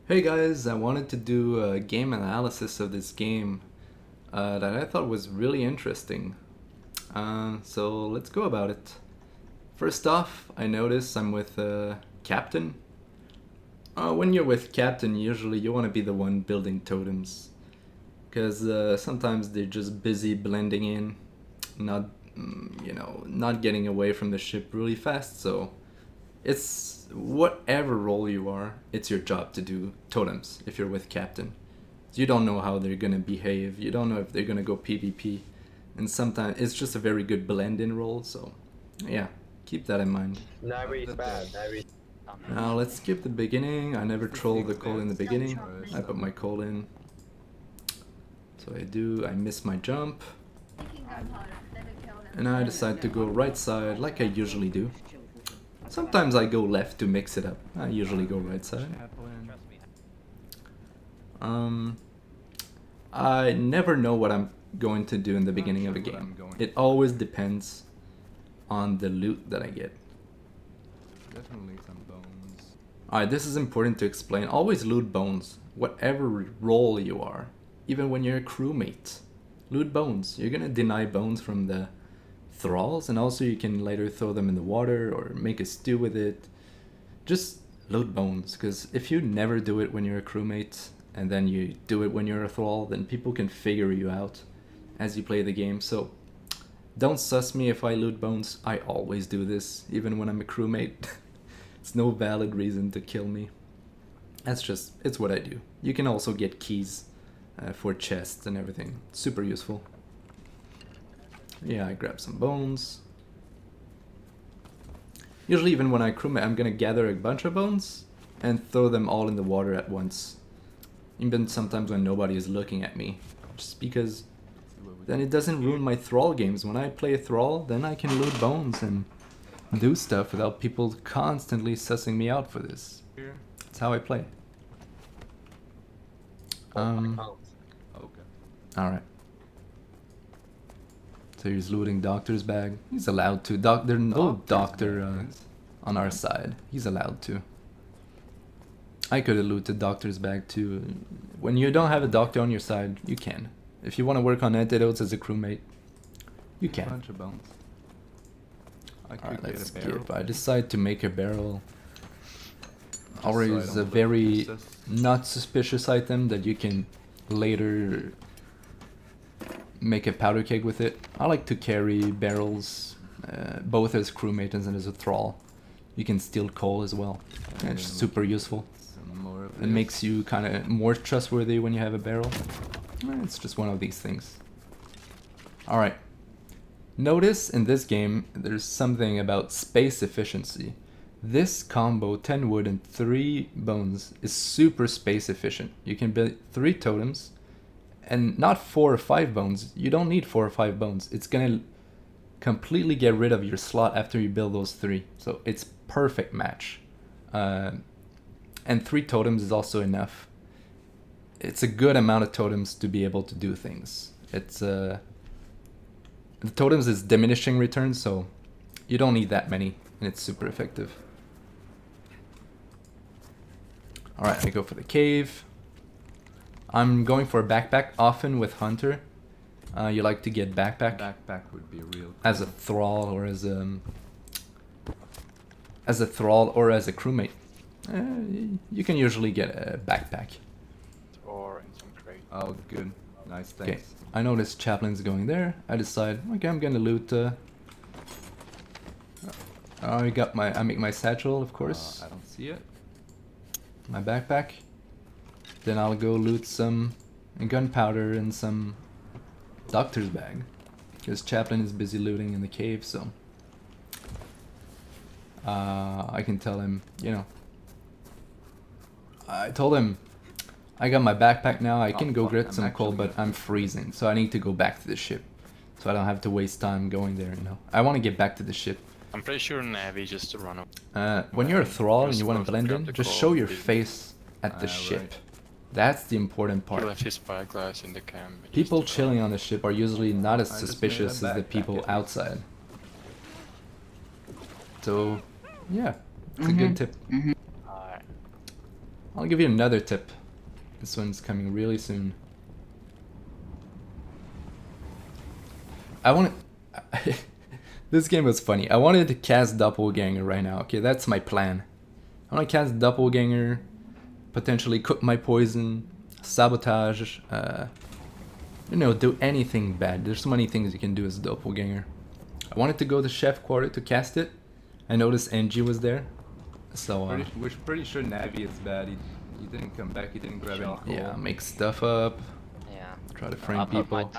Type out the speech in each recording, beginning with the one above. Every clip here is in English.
Hey guys, I wanted to do a game analysis of this game that I thought was really interesting. So let's go about it. First off, I notice I'm with Captain. When you're with Captain, usually you want to be the one building totems. Because sometimes they're just busy blending in, not, not getting away from the ship really fast, so it's whatever role you are, it's your job to do totems if you're with Captain. You don't know how they're gonna behave, you don't know if they're gonna go PvP, and sometimes it's just a very good blend in role, so yeah, keep that in mind. Navi is bad. Navi. Now let's skip the beginning. I never trolled the call in the beginning. I put my call in. So I miss my jump. And I decide to go right side like I usually do. Sometimes I go left to mix it up. I usually go right side. I never know what I'm going to do in the beginning of a game. It always depends on the loot that I get. Definitely some bones. Alright, this is important to explain. Always loot bones, whatever role you are. Even when you're a crewmate. Loot bones. You're gonna deny bones from the thralls, and also you can later throw them in the water or make a stew with it. Just loot bones, because if you never do it when you're a crewmate, and then you do it when you're a thrall, then people can figure you out as you play the game. So don't sus me if I loot bones. I always do this, even when I'm a crewmate. It's no valid reason to kill me. It's what I do. You can also get keys for chests and everything. Super useful. Yeah, I grab some bones. Usually even when I crewmate, I'm gonna gather a bunch of bones and throw them all in the water at once. Even sometimes when nobody is looking at me. Just because then it doesn't ruin my Thrall games. When I play Thrall, then I can loot bones and do stuff without people constantly sussing me out for this. That's how I play. Okay. Alright. So he's looting Doctor's bag. He's allowed to. There's no Doctor on our side. He's allowed to. I could have looted Doctor's bag too. When you don't have a Doctor on your side, you can. If you want to work on antidotes as a crewmate, you can. Bunch of bones. Alright, let's skip. I decide to make a barrel. Ori is a very not suspicious item that you can later make a powder keg with it. I like to carry barrels both as crewmate and as a thrall. You can steal coal as well. And it's super useful. It makes you kind of more trustworthy when you have a barrel. It's just one of these things. Alright. Notice in this game there's something about space efficiency. This combo, 10 wood and 3 bones, is super space efficient. You can build 3 totems and not 4 or 5 bones. You don't need 4 or 5 bones. It's gonna completely get rid of your slot after you build those 3. So it's perfect match. And 3 totems is also enough. It's a good amount of totems to be able to do things. It's the totems is diminishing returns, so you don't need that many, and it's super effective. Alright, I go for the cave. I'm going for a backpack often with Hunter. You like to get backpack? Backpack would be real cool. As a thrall or as a thrall or as a crewmate. You can usually get a backpack. Or in some crate. Oh, good. Nice, Okay, thanks. I notice Chaplin's going there. I decide, okay, I'm gonna loot. I make my satchel, of course. I don't see it. My backpack. Then I'll go loot some gunpowder and some doctor's bag. Because Chaplin is busy looting in the cave, so I can tell him, I told him, I got my backpack now, I can go get some coal, but I'm freezing, so I need to go back to the ship. So I don't have to waste time going there, I want to get back to the ship. I'm pretty sure Navi just to run up. When you're a thrall and you want to Just blend grab in, the just coal show your and face at the ship. Right. That's the important He part. left his spyglass in the camp. People chilling on the ship are usually not as I just made a suspicious as the backpack people at least. outside. So, yeah, it's a good tip. Alright. I'll give you another tip. This one's coming really soon. I want to... This game was funny. I wanted to cast doppelganger right now. Okay, that's my plan. I want to cast doppelganger, potentially cook my poison, sabotage, you know, do anything bad. There's so many things you can do as a doppelganger. I wanted to go to Chef Quarter to cast it. I noticed NG was there. So, we're pretty sure Navi is bad. He didn't come back, he didn't grab any coal. Yeah, make stuff up. Yeah. Try to frame people.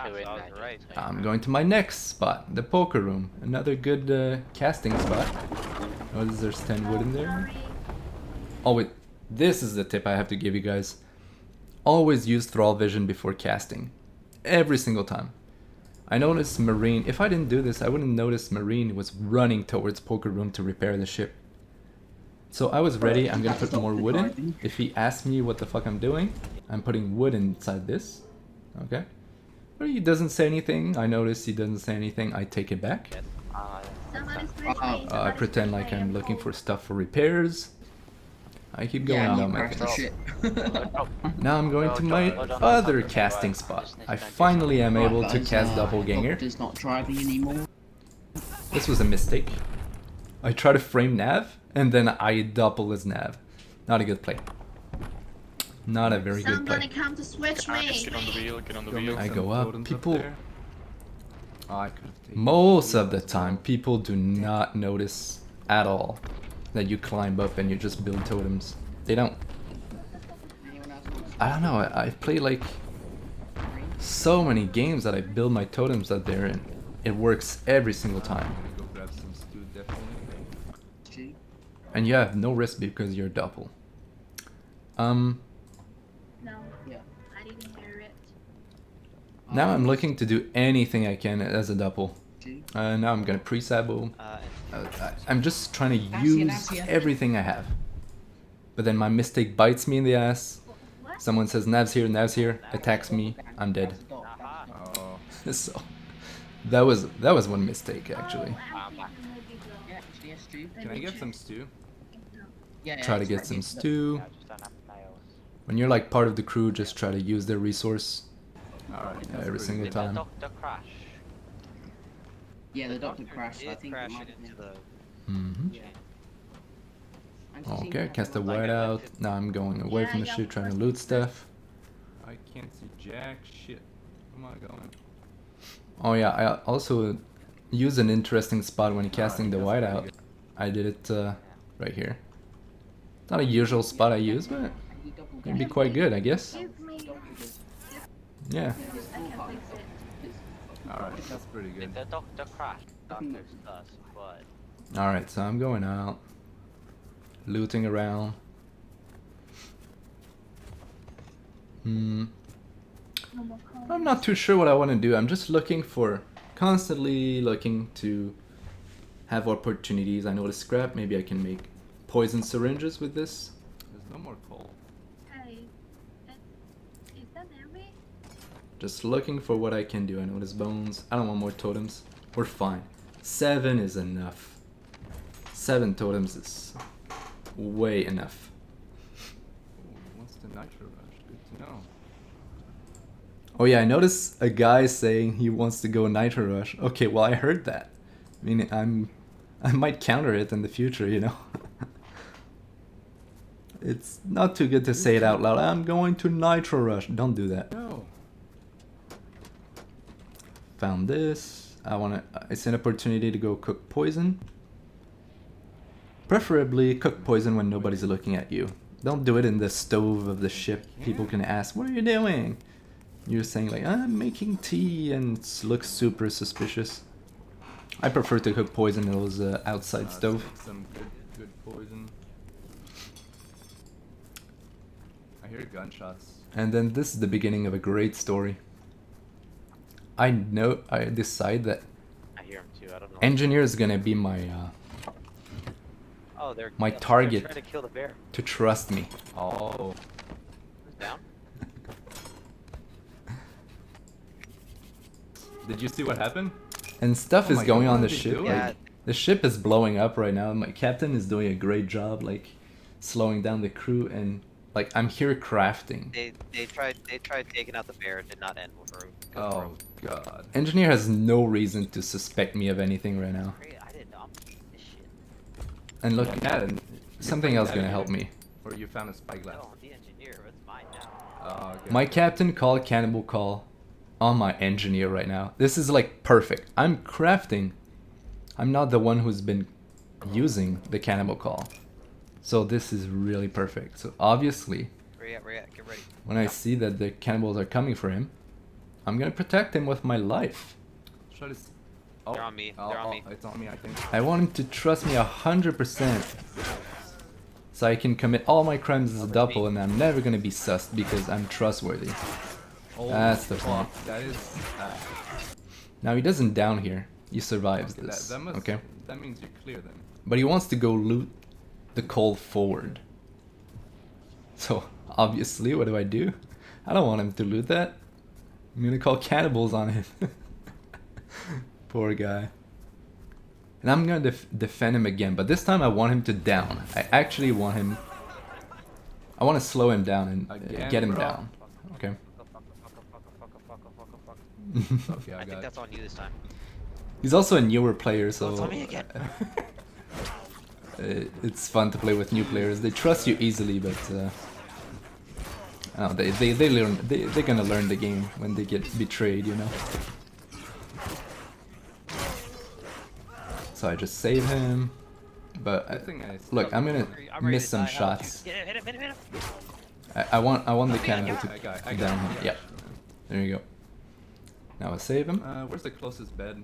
Right. I'm going to my next spot, the poker room. Another good casting spot. Notice there's 10 wood in there. Oh wait, this is the tip I have to give you guys. Always use Thrall vision before casting. Every single time. I noticed Marine, if I didn't do this, I wouldn't notice Marine was running towards poker room to repair the ship. So I was ready, I'm gonna put more wood in. If he asks me what the fuck I'm doing, I'm putting wood inside this. Okay. But he doesn't say anything. I notice he doesn't say anything. I take it back. I pretend like I'm looking for stuff for repairs. I keep going on my things. Now I'm going to my other casting spot. I finally am able to cast doppelganger. Is not driving anymore. This was a mistake. I try to frame Nav, and then I double his Nav. Not a good play. Not a very good play. Somebody come to switch me. Get on the wheel, get on the wheel. I go up. People, Oh, I could have taken most of the time, people do not notice at all that you climb up and you just build totems. They don't. I don't know. I play like so many games that I build my totems out there, and it works every single time. I'm gonna go grab some stew, definitely. And you have no risk because you're double. No, Yeah. I didn't hear it. Now I'm looking to do anything I can as a double. Now I'm gonna pre-sabo. I'm just trying to use everything I have. But then my mistake bites me in the ass. What? Someone says Nav's here, attacks me, I'm dead. Oh, So that was one mistake actually. can I get some stew? Try to get some stew. When you're like part of the crew, just try to use their resource Alright, every single time. Doctor crash. Yeah, the doctor crashed. I think it might have been. Yeah. Okay, cast the white out. Now I'm going away from the ship, trying to loot stuff. I can't see jack shit. Where am I going? Oh yeah, I also use an interesting spot when casting the white out. I did it right here. Not a usual spot I use, but it'd be quite good, I guess. Give me. Yeah. I can fix it. Alright, that's pretty good. The doctor crash. Doctor does, but Alright, so I'm going out. Looting around. No more calls. I'm not too sure what I want to do. I'm just constantly looking to have opportunities. I know the scrap, maybe I can make poison syringes with this. There's no more coal. Hey, is that Navy? Just looking for what I can do. I know there's bones. I don't want more totems. We're fine. 7 is enough. 7 totems is way enough. What's the nitro rush? Good to know. Oh yeah, I noticed a guy saying he wants to go Nitro Rush. Okay, well I heard that. I mean, I might counter it in the future, you know. It's not too good to say it out loud. I'm going to Nitro Rush. Don't do that. No. Found this. It's an opportunity to go cook poison. Preferably cook poison when nobody's looking at you. Don't do it in the stove of the ship. People can ask, what are you doing? You're saying like, I'm making tea, and it looks super suspicious. I prefer to cook poison in those outside stove. Some good poison. I hear gunshots. And then this is the beginning of a great story. I decide that I hear him too. I don't know. engineer is gonna be my my target Trying to kill the bear. to trust me. Oh. Who's down? Did you see what happened? And stuff Oh is my going God, on what the did they ship. do? Like, Yeah. the ship is blowing up right now. My captain is doing a great job, like slowing down the crew, and Like, I'm here crafting. They tried taking out the bear. It did not end for him. Oh god. Engineer has no reason to suspect me of anything right now. I didn't. I'm eating this shit. And look, Yeah, and something else gonna help me. Or you found a spyglass. No, I'm the engineer. It's mine now. Oh, okay. My captain called cannibal call on my engineer right now. This is like perfect. I'm crafting. I'm not the one who's been using the cannibal call. So this is really perfect. So obviously, Where you at? Get ready. when I see that the cannibals are coming for him, I'm gonna protect him with my life. Try to oh, They're on me. They're on me. It's on me, I think. I want him to trust me 100%. So I can commit all my crimes as a double and I'm never gonna be sussed because I'm trustworthy. Oh, That's the point. That is. Now he doesn't down here. He survives Okay, this. that must, Okay? That means you clear them. But he wants to go loot the coal forward. So obviously, what do? I don't want him to loot that. I'm gonna call cannibals on him. Poor guy. And I'm gonna defend him again, but this time I want him to down. I actually want him. I want to slow him down and Again, get him bro. down. Okay. Okay, I I think got it. that's on you this time. He's also a newer player, so It's on me again. it's fun to play with new players. They trust you easily, but I don't know, they learn. They're gonna learn the game when they get betrayed, you know. So I just save him, but Good thing I look, I'm gonna I'm ready miss to some die. shots. Hit him, hit him. I want the cannibal to I got it, down I him. got Yeah, it. there you go. Now I save him. Where's the closest bed?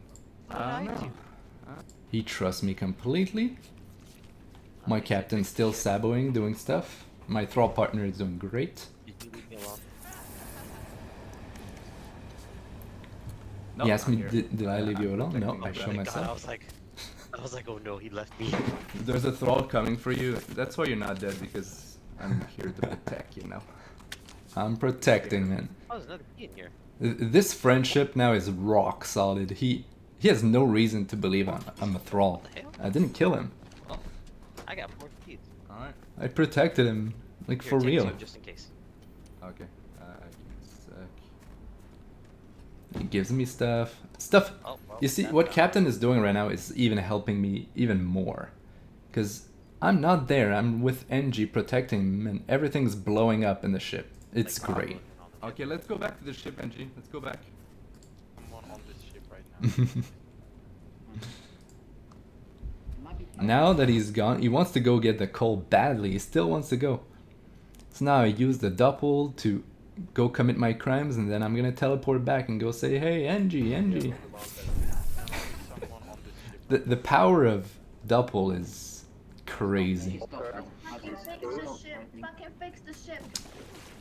I don't know. He trusts me completely. My captain's still saboing, doing stuff. My Thrall partner is doing great. Did you leave me alone? No, He asked I'm me, here. did I leave you alone? No, protecting my I show brother. God, I myself. was like, oh no, he left me. There's a thrall coming for you. That's why you're not dead, because I'm here to protect, you know. I'm protecting, man. Oh, there's another key in here. This friendship now is rock solid. He has no reason to believe I'm a Thrall. What the hell? I didn't kill him. I got 4 keys. Alright. I protected him, like Here, for take real. 2 just in case. Okay. Give me a sec. He gives me stuff. Oh, well, You see, that's what not- Captain is doing right now is even helping me even more. Because I'm not there, I'm with NG protecting him and everything's blowing up in the ship. It's like, great. Okay, let's go back to the ship, NG. Let's go back. I'm on this ship right now. Now that he's gone, he wants to go get the coal badly. He still wants to go. So now I use the doppel to go commit my crimes, and then I'm gonna teleport back and go say, "Hey, NG." Someone on this ship. The power of doppel is crazy. Fucking fix the ship. Fucking fix the ship.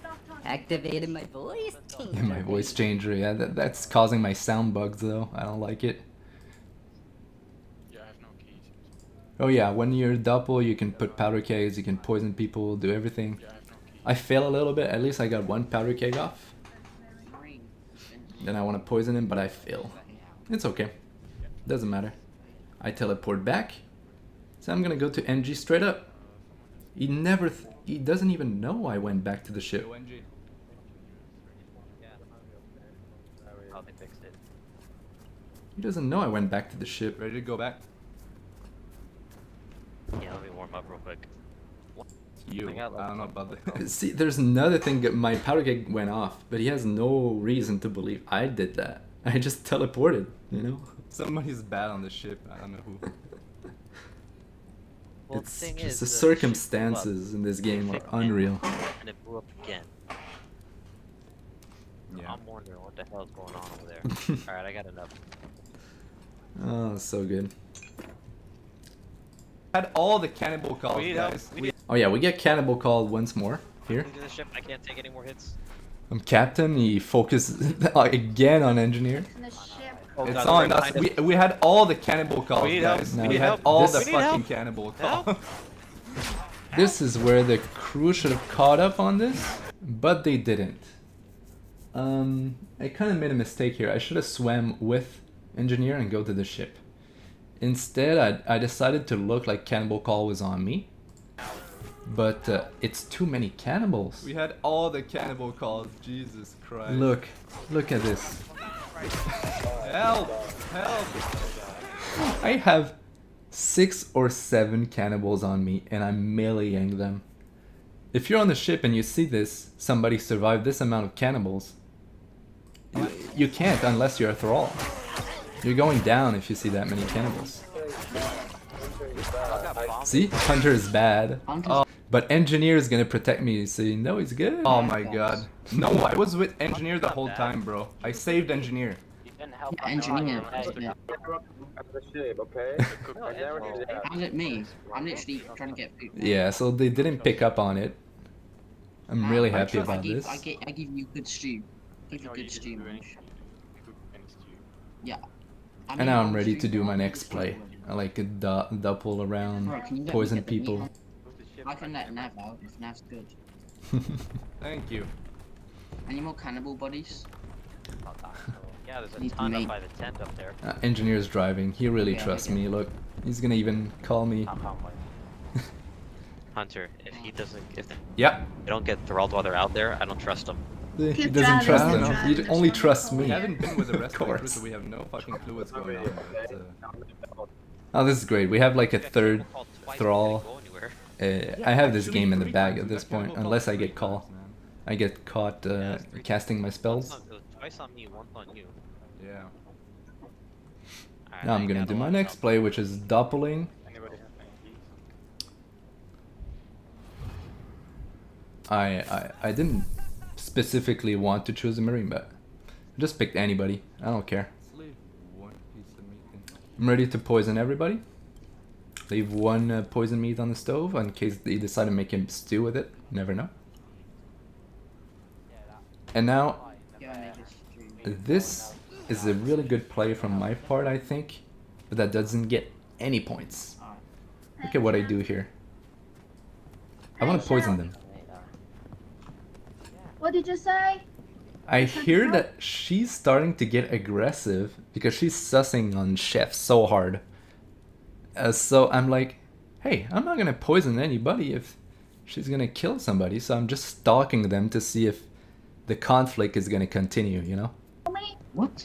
Stop talking. Activated my voice changer. My voice changer, yeah, that's causing my sound bugs though. I don't like it. Yeah, I have no keys. Oh yeah, when you're doppel, you can put powder kegs, you can poison people, do everything. Yeah, I have no keys. I fail a little bit. At least I got one powder keg off. Then I want to poison him, but I fail. It's okay. Doesn't matter. I teleport back. So I'm gonna go to NG straight up. He never, he doesn't even know I went back to the ship. Yo, NG. Oh, they fixed it. He doesn't know I went back to the ship. Ready to go back? Yeah, let me warm up real quick. You. I got I don't know about the. See, there's another thing that my powder keg went off, but he has no reason to believe I did that. I just teleported, you know? Somebody's bad on the ship. I don't know who. Well, It's the thing just is, the ship blew up, circumstances in this game are fixed it, unreal. And it blew up again. Yeah. I'm wondering what the hell's going on over there. Alright, I got enough. Oh, so good. Had all the cannibal calls, We need help. guys. We need Oh yeah, we get cannibal called once more here. help. The ship. I can't take any more hits. I'm captain. He focuses again on engineer. In the ship. Oh, It's God, on they're us. behind We had all the cannibal calls, We need help. guys. We We, need had help. all This- the We need fucking help. cannibal Help. calls. This is where the crew should have caught up on this, but they didn't. I kind of made a mistake here. I should have swam with engineer and go to the ship. Instead, I decided to look like cannibal call was on me. but it's too many cannibals. We had all the cannibal calls. Jesus Christ. Look at this. Help! Help! I have 6 or 7 cannibals on me and I'm meleeing them. If you're on the ship and you see this, somebody survived this amount of cannibals, you can't unless you're a Thrall. You're going down if you see that many cannibals. See? Hunter is bad. Oh. But Engineer is gonna protect me, so you know he's good. Oh my god. No, I was with Engineer the whole time, bro. I saved Engineer. Yeah, engineer. How's it me? I'm literally trying to get food. Yeah, so they didn't pick up on it. I'm really happy about this. I give you good stew. Give you good stew, man. Yeah. And now I'm ready to do my next play. I like a double around, Bro, can you let me poison get the meat? people. I can let Nav out if Nav's good. Thank you. Any more cannibal bodies? Yeah, there's a Need ton meat. up by the tent up there. Engineer's driving. He really Yeah, trusts yeah. me. Look, he's gonna even call me. Hunter, if he doesn't, if they Yep. don't get Thralled while they're out there, I don't trust him. He Keep doesn't driving, trust keep them. driving, He just only one trusts more me. We call. haven't been with the rest of the crew, course. so we have no fucking clue what's going on. But, Oh, this is great. We have like a third Called twice Thrall. before they go anywhere. I have this Actually, game in the 3 bag times. at We've this got cannibal point, calls unless I 3 get call. times, man. I get caught Yeah, it's 3 casting my spells. Twice on me, once on you. Yeah. Alright, Now I'm I gonna got do a my lot next of play, which is doppling. Anybody have any keys? I didn't specifically want to choose a marine, but I just picked anybody. I don't care. Let's leave 1 piece of meat in. I'm ready to poison everybody. Leave 1 poison meat on the stove in case they decide to make him stew with it. Never know. And now, Yeah, make a stew. this is a really good play from my part, I think. But that doesn't get any points. Look at what I do here. I want to poison them. What did you say? I hear that she's starting to get aggressive because she's sussing on Chef so hard. So I'm like, hey, I'm not gonna poison anybody if she's gonna kill somebody. So I'm just stalking them to see if the conflict is gonna continue, you know? What?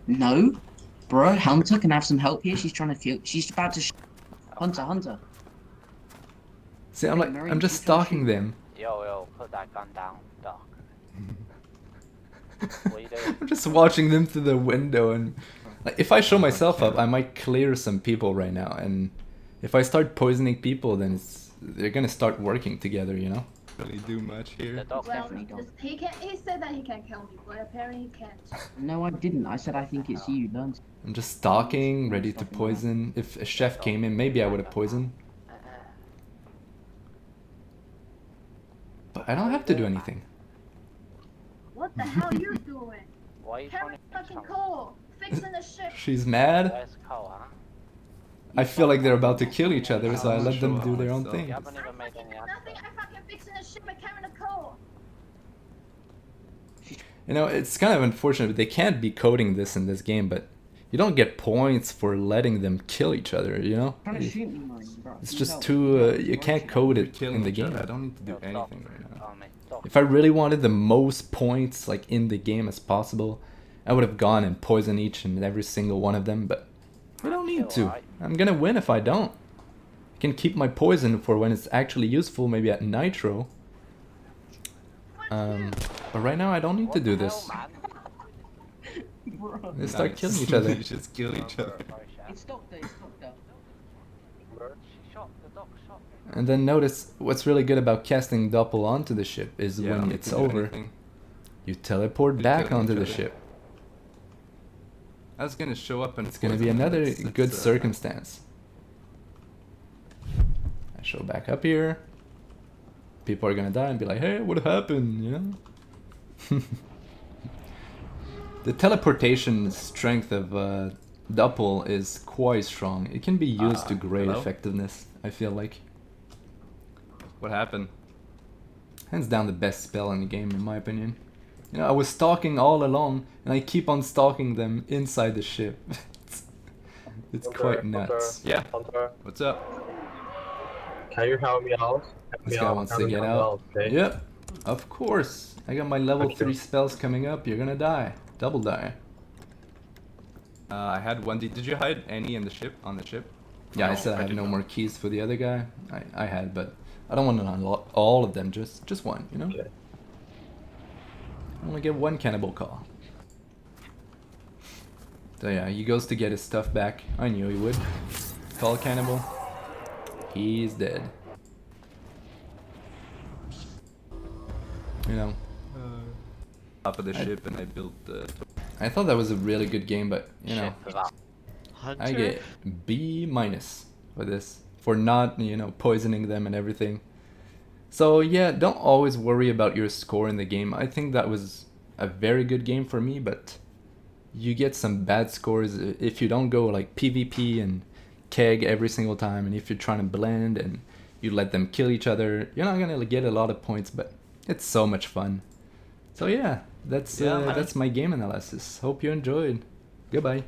No, bro. Hunter can have some help here. She's trying to feel. She's about to. Hunter. See, I'm like, I'm just stalking them. Yo, put that gun down, Doc. What are you doing? I'm just watching them through the window, and like, if I show myself up, I might clear some people right now. And if I start poisoning people, then they're gonna start working together, you know? Really do much here. The dog Well, definitely don't. he said that he can kill me, but apparently he can't. No, I didn't. I said I think it's you. Learn. I'm just stalking, ready to poison. If a chef came in, maybe I would have poisoned. But I don't have to do anything. What the hell you doing? Why are you trying Carry to fucking coal, fixing the ship. She's mad. Where's Cole, huh? I feel like they're about to kill each other, so I let them do their own So- thing. You haven't even made any Nothing, I fucking fixing the ship and carrying the coal. You know, it's kind of unfortunate, but they can't be coding this in this game, but you don't get points for letting them kill each other, you know? Trying to shoot me, man, bro. It's Can just help? too, you can't code We're it killing in the each game. other. I don't need to do Yo, stop. anything right now. Oh, mate, stop. If I really wanted the most points, like, in the game as possible, I would have gone and poisoned each and every single one of them, but I don't need to. I'm gonna win if I don't. I can keep my poison for when it's actually useful, maybe at Nitro. But right now I don't need to do this. Bro. They start Nice. killing each other. You just kill each other. It's stopped there. It's stopped there. She shot, the dog shot. And then notice what's really good about casting Doppel onto the ship is Yeah, I don't when need it's to do over, anything. you teleport You back kill onto each the other. ship. That's gonna show up and It's gonna be another good circumstance. I show back up here. People are gonna die and be like, hey, what happened, you know? The teleportation strength of Doppel is quite strong. It can be used to great hello? effectiveness, I feel like. What happened? Hands down the best spell in the game, in my opinion. You know, I was stalking all along, and I keep on stalking them inside the ship. it's quite nuts. Yeah. Hunter, What's up? can you help me out? This guy wants to get out. Yep, of course. I got my level 3 spells coming up. You're gonna die. Double die. I had one. Did you hide any in the ship? On the ship? Yeah, I No, said I have did no not. more keys for the other guy. I had, but I don't want to unlock all of them. Just one, you know. Okay. I only get one cannibal call. So yeah, he goes to get his stuff back. I knew he would. Call cannibal. He's dead. You know, Top of the ship, and I built the. I thought that was a really good game, but you know, Shit, that. Hunter. I get B- for this, for not, you know, poisoning them and everything. So yeah, don't always worry about your score in the game. I think that was a very good game for me, but you get some bad scores if you don't go like PvP and keg every single time, and if you're trying to blend and you let them kill each other, you're not gonna get a lot of points, but it's so much fun. So yeah, that's Yeah, man. that's my game analysis. Hope you enjoyed. Goodbye.